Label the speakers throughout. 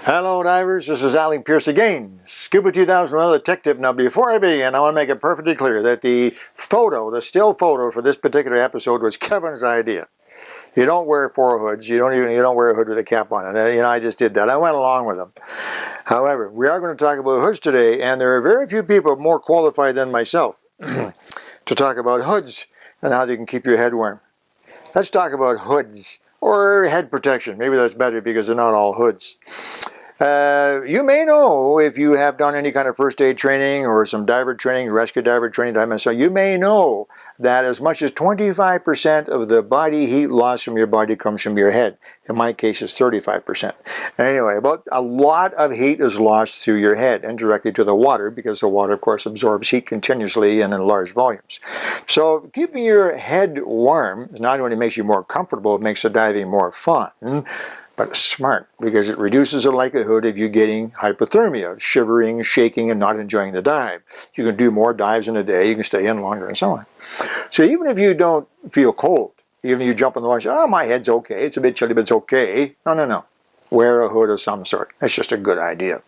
Speaker 1: Hello divers, this is Alec Peirce again. Scuba 2000 with another tech tip. Now before I begin, I want to make it perfectly clear that the still photo for this particular episode was Kevin's idea. You don't wear four hoods, you don't wear a hood with a cap on it. I just did that. I went along with him. However, we are going to talk about hoods today, and there are very few people more qualified than myself to talk about hoods and how they can keep your head warm. Let's talk about hoods. Or head protection. Maybe that's better because they're not all hoods. You may know, if you have done any kind of first aid training or some diver training, rescue diver training, so you may know that as much as 25% of the body heat loss from your body comes from your head. In my case, it's 35%. Anyway, but a lot of heat is lost through your head and directly to the water, because the water, of course, absorbs heat continuously and in large volumes. So keeping your head warm not only makes you more comfortable, it makes the diving more fun. But it's smart, because it reduces the likelihood of you getting hypothermia, shivering, shaking, and not enjoying the dive. You can do more dives in a day, you can stay in longer, and so on. So even if you don't feel cold, even if you jump in the water, oh, my head's okay, it's a bit chilly, but it's okay. No. Wear a hood of some sort. That's just a good idea.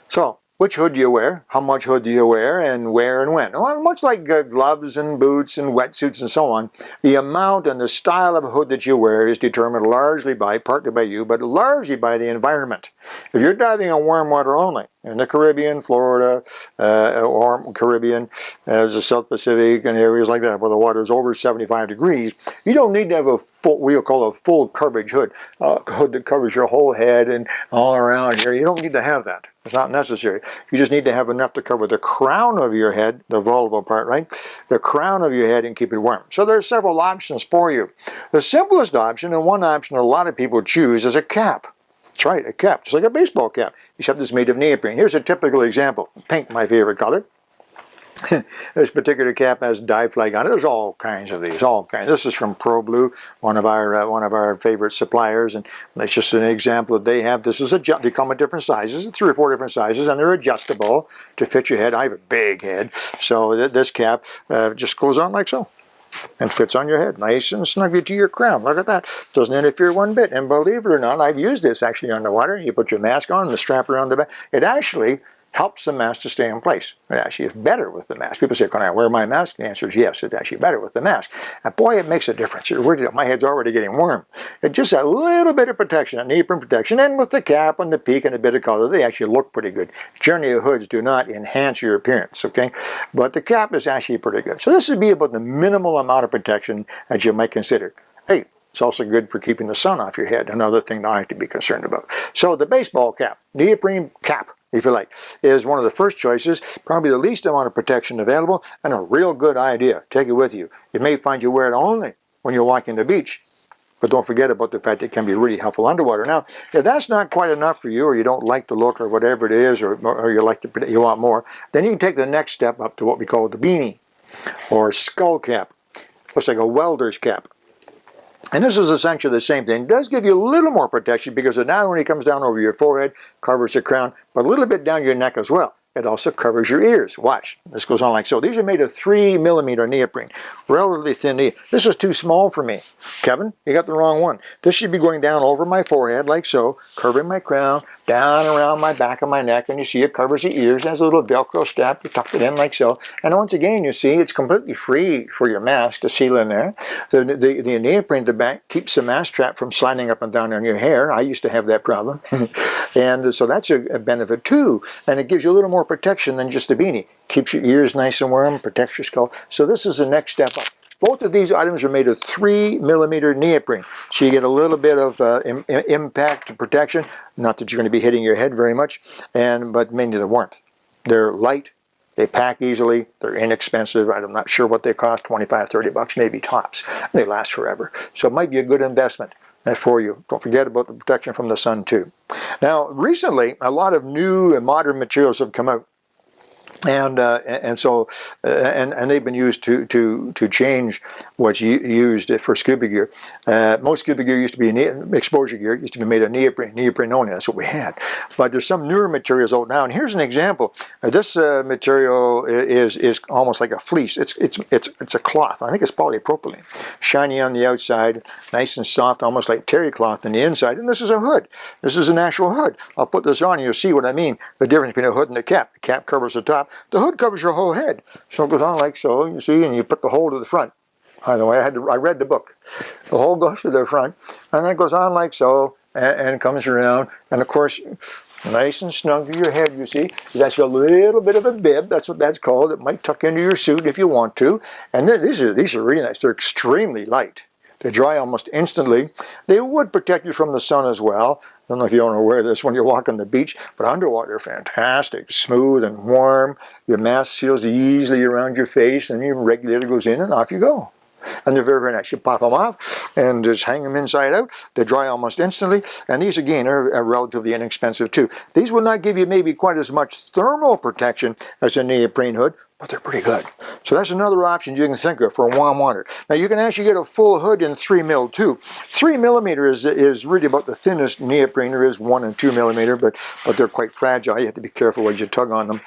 Speaker 1: So, which hood do you wear? How much hood do you wear? And where and when? Well, much like gloves and boots and wetsuits and so on, the amount and the style of hood that you wear is determined partly by you, but largely by the environment. If you're diving on warm water only, in the Caribbean, Florida, or Caribbean, the South Pacific, and areas like that where the water is over 75 degrees, you don't need to have a we'll call a full coverage hood, a hood that covers your whole head and all around here. You don't need to have that. It's not necessary. You just need to have enough to cover the crown of your head, the vulnerable part, right? The crown of your head, and keep it warm. So there are several options for you. The simplest option, and one option a lot of people choose, is a cap. That's right, a cap, just like a baseball cap, except it's made of neoprene. Here's a typical example. Pink, my favorite color. This particular cap has dive flag on it. There's all kinds of these, all kinds. This is from Pro Blue, one of our favorite suppliers, and that's just an example that they have. This is they come in different sizes, 3 or 4 different sizes, and they're adjustable to fit your head. I have a big head, so this cap just goes on like so, and fits on your head, nice and snugly to your crown. Look at that. Doesn't interfere one bit. And believe it or not, I've used this actually underwater. You put your mask on and the strap around the back. It actually helps the mask to stay in place. It actually is better with the mask. People say, can I wear my mask? The answer is yes, it's actually better with the mask. And boy, it makes a difference. My head's already getting warm. It's just a little bit of protection, a neoprene protection, and with the cap and the peak and a bit of color, they actually look pretty good. Generally, hoods do not enhance your appearance, okay? But the cap is actually pretty good. So this would be about the minimal amount of protection that you might consider. Hey, it's also good for keeping the sun off your head, another thing that I have to be concerned about. So the baseball cap, neoprene cap, if you like, is one of the first choices, probably the least amount of protection available, and a real good idea. Take it with you. You may find you wear it only when you're walking the beach, but don't forget about the fact it can be really helpful underwater. Now, if that's not quite enough for you, or you don't like the look, or whatever it is, or you want more, then you can take the next step up to what we call the beanie, or skull cap. Looks like a welder's cap. And this is essentially the same thing. It does give you a little more protection because it not only comes down over your forehead, covers your crown, but a little bit down your neck as well. It also covers your ears. Watch. This goes on like so. These are made of 3mm neoprene. Relatively thin. This is too small for me. Kevin, you got the wrong one. This should be going down over my forehead like so, covering my crown, down around my back of my neck, and you see it covers the ears. It has a little Velcro strap. You tuck it in like so. And once again, you see it's completely free for your mask to seal in there. The neoprene at the back keeps the mask strap from sliding up and down on your hair. I used to have that problem. And so that's a benefit too. And it gives you a little more protection than just a beanie. Keeps your ears nice and warm, protects your skull. So this is the next step up. Both of these items are made of 3mm neoprene. So you get a little bit of impact protection. Not that you're going to be hitting your head very much, but mainly the warmth. They're light. They pack easily. They're inexpensive. I'm not sure what they cost, 25, 30 bucks, maybe tops. They last forever. So it might be a good investment for you. Don't forget about the protection from the sun too. Now, recently, a lot of new and modern materials have come out. And so they've been used to change what's used for scuba gear. Most scuba gear used to be exposure gear, used to be made of neoprene only. That's what we had. But there's some newer materials out now. And here's an example. This material is almost like a fleece. It's a cloth. I think it's polypropylene, shiny on the outside, nice and soft, almost like terry cloth on the inside. And this is a hood. This is an actual hood. I'll put this on and you'll see what I mean. The difference between a hood and a cap. The cap covers the top. The hood covers your whole head. So it goes on like so, you see, and you put the hole to the front. By the way, I read the book. The hole goes to the front, and then it goes on like so, and it comes around. And of course, nice and snug to your head, you see. That's a little bit of a bib. That's what that's called. It might tuck into your suit if you want to. And then these are really nice. They're extremely light. They dry almost instantly. They would protect you from the sun as well. I don't know if you want to wear this when you walk on the beach, but underwater, fantastic, smooth and warm. Your mask seals easily around your face, and your regulator goes in, and off you go. And they're very, very nice. You pop them off and just hang them inside out. They dry almost instantly. And these, again, are relatively inexpensive, too. These will not give you maybe quite as much thermal protection as a neoprene hood, but they're pretty good. So that's another option you can think of for warm water. Now, you can actually get a full hood in 3 mil, too. 3 millimeter is really about the thinnest neoprene. There is 1 and 2 millimeter, but they're quite fragile. You have to be careful when you tug on them.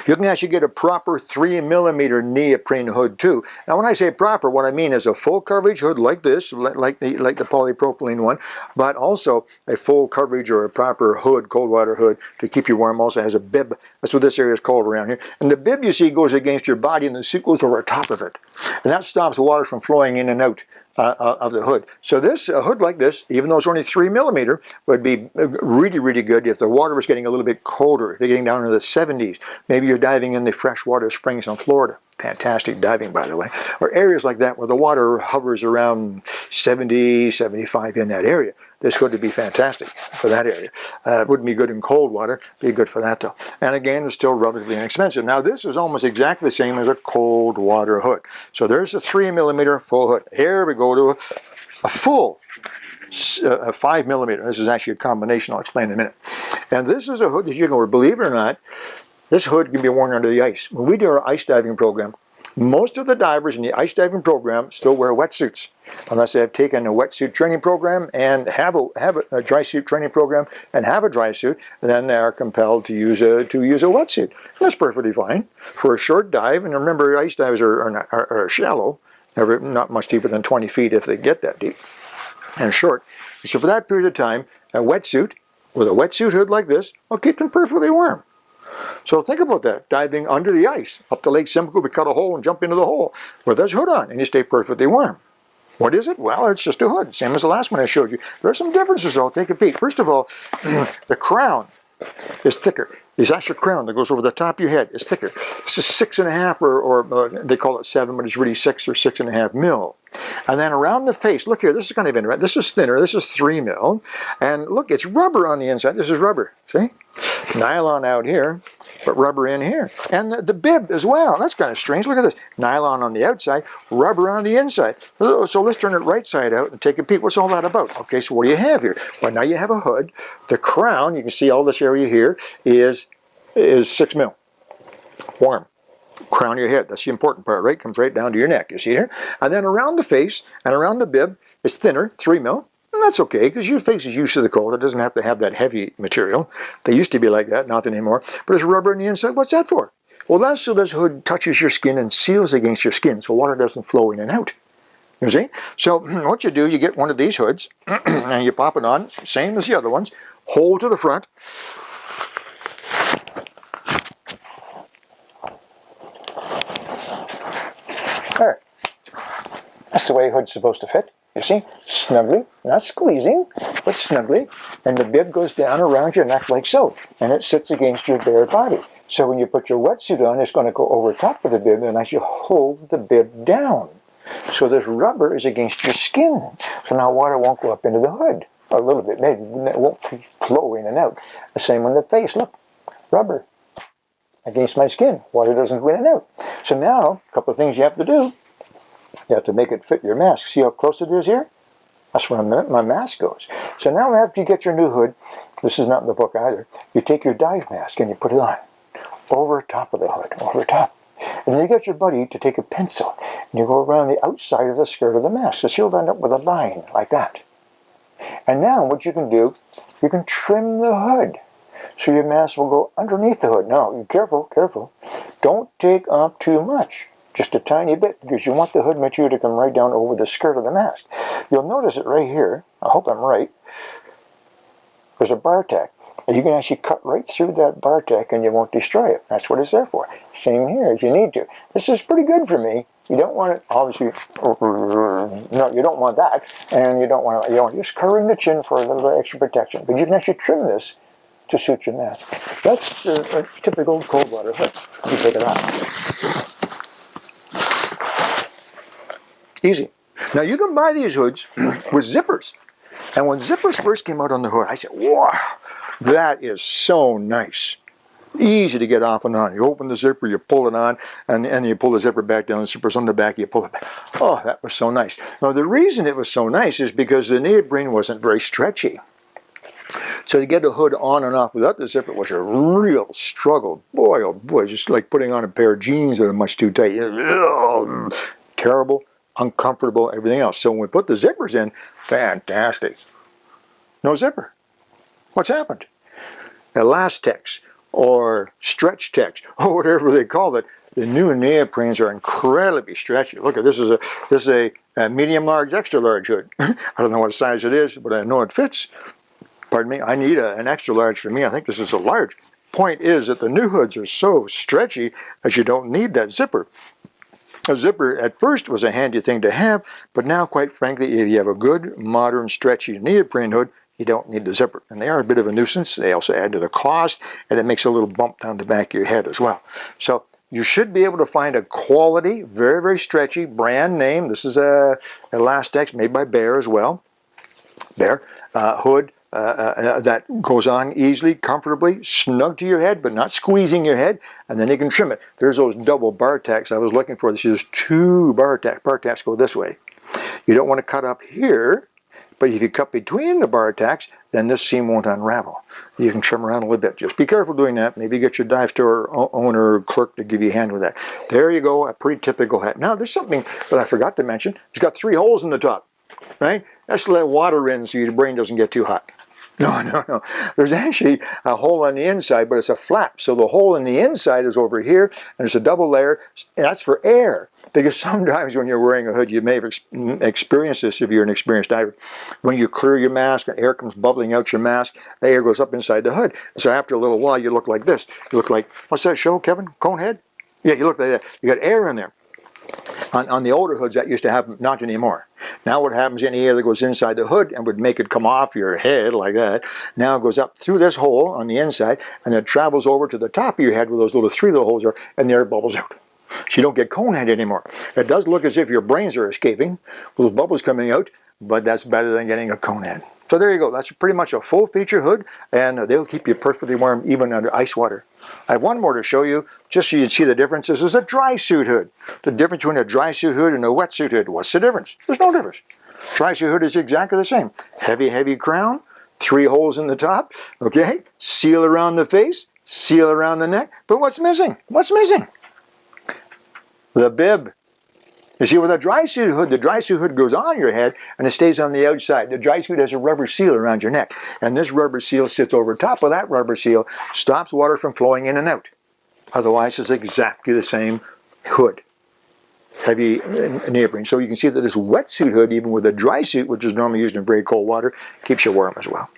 Speaker 1: You can actually get a proper 3 millimeter neoprene hood too. Now when I say proper, what I mean is a full coverage hood like this, like the polypropylene one, but also a full coverage or a proper hood, cold water hood, to keep you warm. Also has a bib. That's what this area is called around here. And the bib, you see, goes against your body, and the suit goes over top of it. And that stops the water from flowing in and out of the hood. So this, a hood like this, even though it's only 3 millimeter, would be really, really good if the water was getting a little bit colder, if you're getting down into the 70s. Maybe you're diving in the freshwater springs in Florida. Fantastic diving, by the way. Or areas like that where the water hovers around 70, 75 in that area. This hood would be fantastic for that area. Wouldn't be good in cold water, be good for that though. And again, it's still relatively inexpensive. Now this is almost exactly the same as a cold water hood. So there's a 3 millimeter full hood. Here we go to a full 5 millimeter. This is actually a combination, I'll explain in a minute. And this is a hood that you can wear, believe it or not. This hood can be worn under the ice. When we do our ice diving program, most of the divers in the ice diving program still wear wetsuits, unless they have taken a wetsuit training program and have a dry suit training program and have a dry suit, then they are compelled to use a wetsuit. That's perfectly fine for a short dive. And remember, ice dives are shallow, not much deeper than 20 feet if they get that deep, and short. So for that period of time, a wetsuit with a wetsuit hood like this will keep them perfectly warm. So think about that, diving under the ice. Up to Lake Simcoe, we cut a hole and jump into the hole with this hood on, and you stay perfectly warm. What is it? Well, it's just a hood, same as the last one I showed you. There are some differences though, take a peek. First of all, the crown is thicker. This actual crown that goes over the top of your head is thicker. This is 6.5 or they call it 7, but it's really 6 or 6.5 mil. And then around the face, look here, this is kind of interesting. This is thinner, this is 3 mil. And look, it's rubber on the inside. This is rubber, see? Nylon out here, but rubber in here. And the bib as well. That's kind of strange. Look at this. Nylon on the outside, rubber on the inside. So let's turn it right side out and take a peek. What's all that about? Okay, so what do you have here? Well, now you have a hood. The crown, you can see all this area here, is 6 mil. Warm. Crown of your head, that's the important part, right? Comes right down to your neck, you see here? And then around the face and around the bib, it's thinner, 3 mil. And that's okay, because your face is used to the cold. It doesn't have to have that heavy material. They used to be like that, not anymore. But there's rubber on the inside. What's that for? Well, that's so this hood touches your skin and seals against your skin, so water doesn't flow in and out. You see? So what you do, you get one of these hoods, and you pop it on, same as the other ones, hole to the front. There. That's the way a hood's supposed to fit. You see? Snugly, not squeezing, but snugly. And the bib goes down around your neck like so. And it sits against your bare body. So when you put your wetsuit on, it's going to go over top of the bib and actually hold the bib down. So this rubber is against your skin. So now water won't go up into the hood. A little bit, maybe. It won't flow in and out. The same on the face. Look, rubber against my skin. Water doesn't go in and out. So now, a couple of things you have to do. You have to make it fit your mask. See how close it is here? That's where my mask goes. So now after you get your new hood, this is not in the book either, you take your dive mask and you put it on. over top of the hood, over top. And then you get your buddy to take a pencil and you go around the outside of the skirt of the mask. So you'll end up with a line like that. And now what you can do, you can trim the hood. So your mask will go underneath the hood. Now, careful, careful. Don't take off too much. Just a tiny bit, because you want the hood material to come right down over the skirt of the mask. You'll notice it right here. I hope I'm right. There's a bar tack. And you can actually cut right through that bar tack and you won't destroy it. That's what it's there for. Same here if you need to. This is pretty good for me. You don't want it, obviously, no, you don't want that. And you don't want just covering the chin for a little bit of extra protection. But you can actually trim this to suit your mask. That's a typical cold water hood. You take it out. Easy. Now you can buy these hoods with zippers. And when zippers first came out on the hood, I said, wow, that is so nice. Easy to get off and on. You open the zipper, you pull it on, and you pull the zipper back down. The zipper's on the back, you pull it back. Oh, that was so nice. Now the reason it was so nice is because the neoprene wasn't very stretchy. So to get a hood on and off without the zipper was a real struggle. Boy, oh boy, just like putting on a pair of jeans that are much too tight. Terrible, uncomfortable, everything else. So when we put the zippers in, fantastic. No zipper. What's happened? Elastex or stretch tex or whatever they call it. The new neoprenes are incredibly stretchy. Look at this is a medium large, extra large hood. I don't know what size it is, but I know it fits. Pardon me, I need an extra large for me. I think this is a large. Point is that the new hoods are so stretchy that you don't need that zipper. A zipper at first was a handy thing to have, but now quite frankly, if you have a good, modern, stretchy neoprene hood, you don't need the zipper. And they are a bit of a nuisance. They also add to the cost, and it makes a little bump down the back of your head as well. So you should be able to find a quality, very, very stretchy, brand name. This is a Elastex made by Peirce as well. Peirce hood. That goes on easily, comfortably, snug to your head, but not squeezing your head, and then you can trim it. There's those double bar tacks I was looking for. This is 2 bar tacks. Bar tacks go this way. You don't want to cut up here, but if you cut between the bar tacks, then this seam won't unravel. You can trim around a little bit. Just be careful doing that. Maybe get your dive store owner or clerk to give you a hand with that. There you go, a pretty typical hat. Now, there's something that I forgot to mention. It's got 3 holes in the top, right? That's to let water in so your brain doesn't get too hot. No. There's actually a hole on the inside, but it's a flap. So the hole in the inside is over here, and there's a double layer. And that's for air. Because sometimes when you're wearing a hood, you may have experienced this if you're an experienced diver. When you clear your mask, and air comes bubbling out your mask, the air goes up inside the hood. So after a little while, you look like this. You look like, what's that show, Kevin? Conehead? Yeah, you look like that. You got air in there. On the older hoods, that used to happen, not anymore. Now what happens, any air that goes inside the hood and would make it come off your head like that, now it goes up through this hole on the inside and then travels over to the top of your head where those 3 little holes are, and the air bubbles out. So you don't get conehead anymore. It does look as if your brains are escaping with those bubbles coming out, but that's better than getting a conehead. So there you go. That's pretty much a full feature hood, and they'll keep you perfectly warm even under ice water. I have one more to show you, just so you can see the difference. This is a Drysuit hood. The difference between a Drysuit hood and a wetsuit hood. What's the difference? There's no difference. Drysuit hood is exactly the same. Heavy, heavy crown, 3 holes in the top, okay? Seal around the face, seal around the neck. But what's missing? What's missing? The bib. You see, with a the Drysuit hood goes on your head and it stays on the outside. The Drysuit has a rubber seal around your neck. And this rubber seal sits over top of that rubber seal, stops water from flowing in and out. Otherwise, it's exactly the same hood. Heavy neoprene. So you can see that this wetsuit hood, even with a Drysuit, which is normally used in very cold water, keeps you warm as well.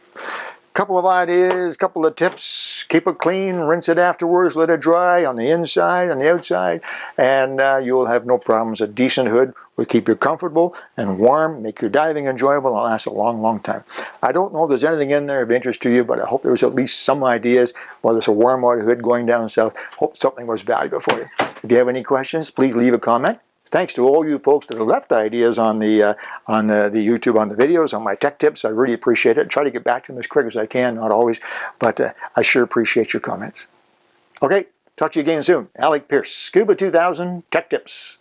Speaker 1: Couple of ideas, couple of tips. Keep it clean, rinse it afterwards, let it dry on the inside, on the outside, and you will have no problems. A decent hood will keep you comfortable and warm, make your diving enjoyable, and last a long, long time. I don't know if there's anything in there of interest to you, but I hope there was at least some ideas, whether it's a warm water hood going down south. Hope something was valuable for you. If you have any questions, please leave a comment. Thanks to all you folks that have left ideas on the YouTube, on the videos, on my tech tips. I really appreciate it. Try to get back to them as quick as I can, not always, but I sure appreciate your comments. Okay, talk to you again soon. Alec Peirce, Scuba 2000 Tech Tips.